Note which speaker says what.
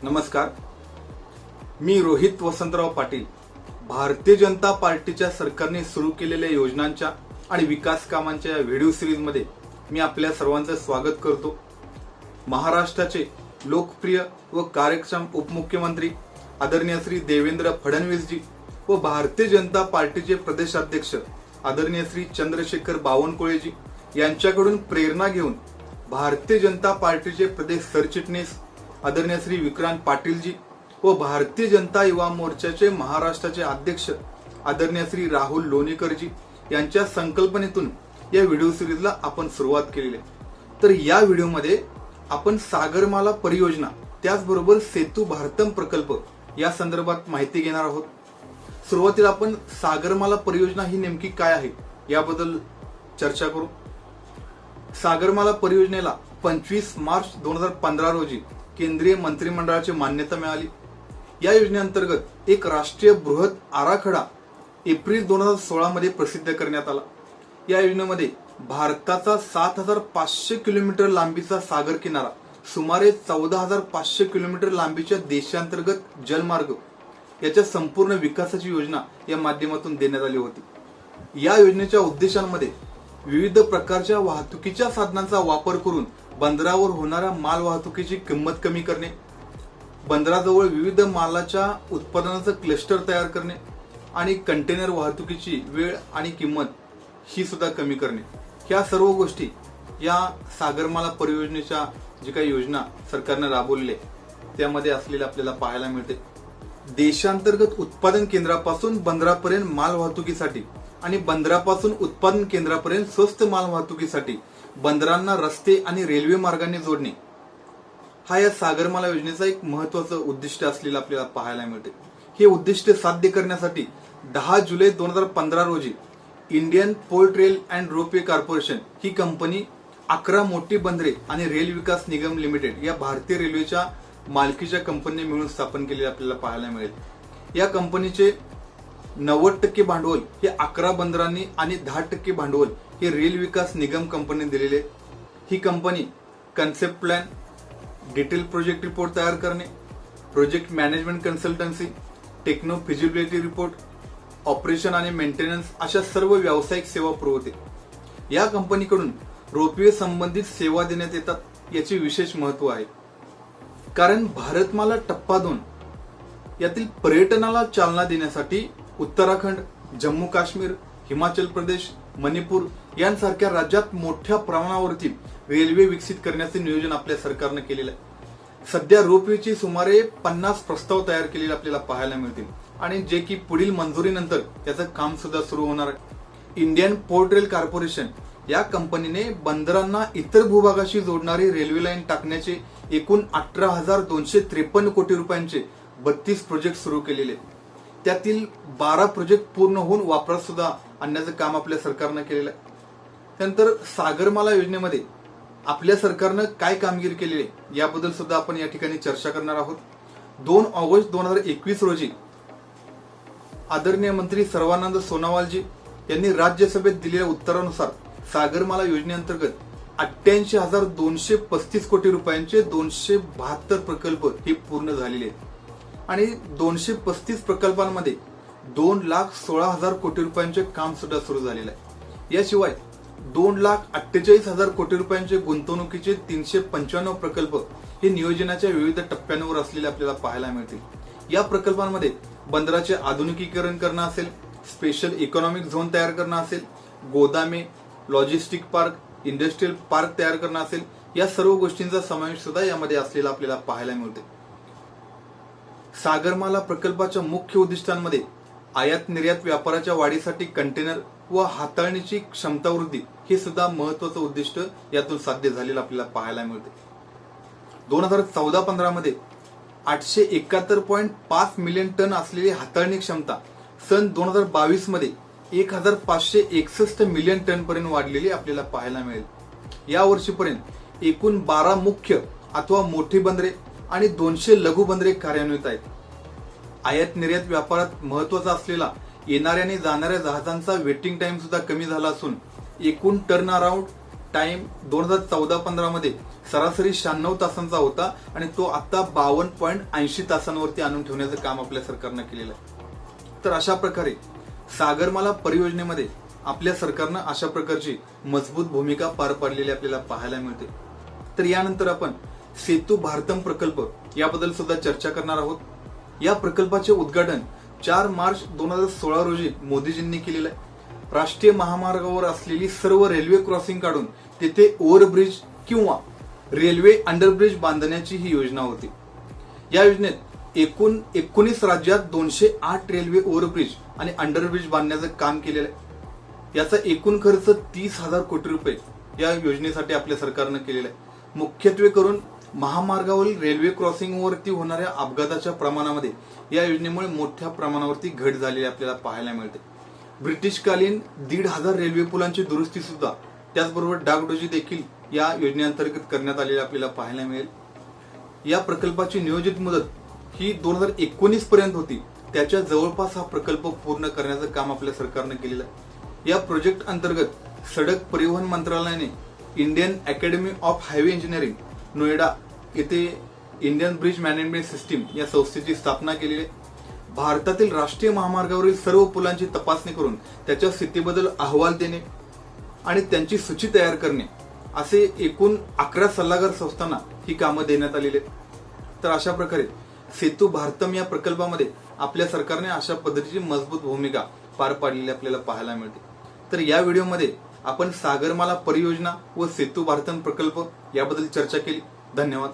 Speaker 1: नमस्कार, मी रोहित वसंतराव पाटील. भारतीय जनता पार्टीच्या सरकारने सुरू केलेल्या योजनांच्या आणि विकास कामांच्या या व्हिडिओ सिरीज मध्ये मी आपल्या सर्वांचं स्वागत करतो. महाराष्ट्राचे लोकप्रिय व कार्यक्षम उपमुख्यमंत्री आदरणीय श्री देवेंद्र फडणवीसजी व भारतीय जनता पार्टीचे प्रदेशाध्यक्ष आदरणीय श्री चंद्रशेखर बावनकुळेजी यांच्याकडून प्रेरणा घेऊन भारतीय जनता पार्टीचे प्रदेश सरचिटणीस आदरणीय श्री विक्रांत पाटीलजी व भारतीय जनता युवा मोर्चाचे महाराष्ट्राचे अध्यक्ष आदरणीय श्री राहुल लोणीकरजी यांच्या संकल्पनेतून या व्हिडिओ सिरीजला आपण सुरुवात केलेली आहे. तर या व्हिडिओमध्ये आपण सागरमाला परियोजना त्याचबरोबर सेतू भारतम प्रकल्प या संदर्भात माहिती घेणार आहोत. सुरुवातीला आपण सागरमाला परियोजना ही नेमकी काय आहे याबद्दल चर्चा करू. सागरमाला परियोजनेला 25 मार्च 2015 रोजी केंद्रीय मंत्रिमंडळाची मान्यता मिळाली. या योजनेअंतर्गत एक राष्ट्रीय बृहत आराखडा एप्रिल 2016 मध्ये प्रसिद्ध करण्यात आला. या योजनेमध्ये भारताचा 7,500 किलोमीटर लांबीचा सागर किनारा, सुमारे 14,500 किलोमीटर लांबीच्या देशांतर्गत जलमार्ग याच्या संपूर्ण विकासाची योजना या माध्यमातून देण्यात आली होती. या योजनेच्या उद्देशांमध्ये विविध प्रकारच्या वाहतुकीच्या साधनांचा वापर करून बंदरावर होणाऱ्या माल वाहतुकीची किंमत कमी करणे, बंदराजवळ विविध मालाच्या उत्पादनाचं क्लस्टर तयार करणे आणि कंटेनर वाहतुकीची वेळ आणि किंमत ही सुद्धा कमी करणे, ह्या सर्व गोष्टी या सागरमाला परियोजनेच्या जी काही योजना सरकारने राबवलेली त्यामध्ये असलेल्या आपल्याला पाहायला मिळते. देशांतर्गत उत्पादन केंद्रापासून बंदरापर्यंत माल वाहतुकीसाठी आणि बंदरापासून उत्पादन केंद्रापर्यंत स्वस्त माल वाहतुकीसाठी बंदरांना रस्ते आणि रेल्वे मार्गाने जोडणे हा या सागरमाला योजनेचा एक महत्वाचं उद्दिष्ट असलेलं आपल्याला पाहायला मिळते. हे उद्दिष्ट साध्य करण्यासाठी 10 जुलै 2015 रोजी Indian port rail and ropeway corporation he company 11 मोठी बंदरे आणि रेल विकास निगम लिमिटेड या भारतीय रेल्वेच्या मालकीच्या कंपनीने मिळून स्थापन केलेले आपल्याला पाहायला मिळेल. या कंपनीचे 90% भांडवल हे 11 बंदरांनी आणि 10% भांडवल हे रेल विकास निगम कंपनीने दिलेले. ही company concept plan, detail project report तयार करणे, project management consultancy, techno feasibility report, operation आणि मेंटेनन्स अशा सर्व व्यावसायिक सेवा पुरवते. या कंपनीकडून रोपवे संबंधित सेवा देण्यात येतात. याचे विशेष महत्व आहे कारण भारतमाला टप्पा 2 यातील पर्यटनाला चालना देण्यासाठी उत्तराखंड, जम्मू काश्मीर, हिमाचल प्रदेश, मणिपूर यांसारख्या राज्यात मोठ्या प्रमाणावरती रेल्वे विकसित करण्याचे नियोजन आपल्या सरकारने केलेलं आहे. सध्या रोपवेची सुमारे 50 प्रस्ताव तयार केलेले आपल्याला पाहायला मिळतील आणि जे की पुढील मंजुरीनंतर त्याचं काम सुद्धा सुरू होणार आहे. इंडियन पोर्ट रेल कॉर्पोरेशन या कंपनीने बंदरांना इतर भूभागाशी जोडणारी रेल्वे लाईन टाकण्याचे एकूण 18,253 कोटी रुपयांचे 32 प्रोजेक्ट सुरू केलेले. त्यातील 12 प्रोजेक्ट पूर्ण होऊन वापरात सुद्धा आणण्याचं काम आपल्या सरकारनं केलेलं आहे. त्यानंतर सागरमाला योजनेमध्ये आपल्या सरकारनं काय कामगिरी केलेली आहे याबद्दल सुद्धा आपण या ठिकाणी चर्चा करणार आहोत. 2 ऑगस्ट 2021 रोजी आदरणीय मंत्री सर्वानंद सोनोवालजी यांनी राज्यसभेत दिलेल्या उत्तरानुसार सागरमाला योजनेअंतर्गत 88,235 कोटी रुपयांचे 272 प्रकल्प हे पूर्ण झालेले आहेत आणि 235 प्रकल्पांमध्ये 2,16,000 कोटी रुपयांचे काम सुद्धा सुरू झालेलं आहे. याशिवाय 2,48,000 कोटी रुपयांचे गुंतवणुकीचे 395 प्रकल्प हे नियोजनाच्या विविध टप्प्यांवर असलेले आपल्याला पाहायला मिळतील. या प्रकल्पांमध्ये बंदराचे आधुनिकीकरण करणं असेल, स्पेशल इकॉनॉमिक झोन तयार करणं असेल, गोदामे, लॉजिस्टिक पार्क, इंडस्ट्रियल पार्क तयार करणं असेल, या सर्व गोष्टींचा समावेश सुद्धा यामध्ये असलेला आपल्याला पाहायला मिळते. सागरमाला प्रकल्पाच्या मुख्य उद्दिष्टांमध्ये आयात निर्यात व्यापाराच्या वाढीसाठी कंटेनर व हाताळणीची क्षमता वृद्धी हे सुद्धा महत्वाचं उद्दिष्ट यातून साध्य झालेलं आपल्याला पाहायला मिळते. 2014-15 मध्ये 871.5 मिलियन टन असलेली हाताळणी क्षमता सन 2022 मध्ये 1,561 मिलियन टन पर्यंत वाढलेली आपल्याला पाहायला मिळेल. या वर्षीपर्यंत एकूण 12 मुख्य अथवा मोठी बंदरे आणि 200 लघु बंदरे कार्यान्वित आहेत. आयात निर्यात व्यापारात महत्वाचा असलेला येणाऱ्या आणि जाणाऱ्या जहाजांचा वेटिंग टाइम सुद्धा कमी झाला असून एकूण टर्न अराउंड टाइम 2014-15 मध्ये सरासरी 96 तासांचा होता आणि तो आता 52.80 तासांवरती आणून ठेवण्याचं काम आपल्या सरकारनं केलेलं आहे. तर अशा प्रकारे सागरमाला परियोजनेमध्ये आपल्या सरकारनं अशा प्रकारची मजबूत भूमिका पार पाडलेली आपल्याला पाहायला मिळते. तर यानंतर आपण सेतू भारतम प्रकल्प याबद्दल सुद्धा चर्चा करणार आहोत. या प्रकल्पाचे उद्घाटन 4 मार्च 2016 रोजी मोदीजींनी केलेलं आहे. राष्ट्रीय महामार्गावर असलेली सर्व रेल्वे क्रॉसिंग काढून तेथे ओव्हरब्रिज किंवा रेल्वे अंडरब्रिज बांधण्याची ही योजना होती. या योजनेत एकूण 19 राज्यात 208 रेल्वे ओव्हरब्रिज आणि अंडरब्रिज बांधण्याचं काम केलेलं आहे. याचा एकूण खर्च 30,000 कोटी रुपये या योजनेसाठी आपल्या सरकारनं केलेला आहे. मुख्यत्वे करून महामार्गावरील रेल्वे क्रॉसिंगवरती होणाऱ्या अपघाताच्या प्रमाणामध्ये या योजनेमुळे मोठ्या प्रमाणावरती घट झालेली आपल्याला पाहायला मिळते. ब्रिटिशकालीन 1,500 रेल्वे पुलांची दुरुस्ती सुद्धा त्याचबरोबर डागडुजी देखील या योजनेअंतर्गत करण्यात आलेली आपल्याला पाहायला मिळेल. या प्रकल्पाची नियोजित मुदत ही 2019 पर्यंत होती. त्याच्या जवळपास हा प्रकल्प पूर्ण करण्याचं काम आपल्या सरकारनं केलेलं आहे. या प्रोजेक्ट अंतर्गत सडक परिवहन मंत्रालयाने Indian academy of highway engineering Noida येथे इंडियन ब्रिज मॅनेजमेंट सिस्टीम या संस्थेची स्थापना केलेली आहे. भारतातील राष्ट्रीय महामार्गावरील सर्व पुलांची तपासणी करून त्याच्या स्थितीबद्दल अहवाल देणे आणि त्यांची सूची तयार करणे असे एकूण 11 सल्लागार संस्थांना ही कामं देण्यात आलेली आहेत. तर अशा प्रकारे सेतू भारतम या प्रकल्पामध्ये आपल्या सरकारने अशा पद्धतीची मजबूत भूमिका पार पाडलेली आपल्याला पाहायला मिळते. तर या व्हिडिओमध्ये आपण सागरमाला परियोजना व सेतू भारतम प्रकल्प याबद्दल चर्चा केली. धन्यवाद.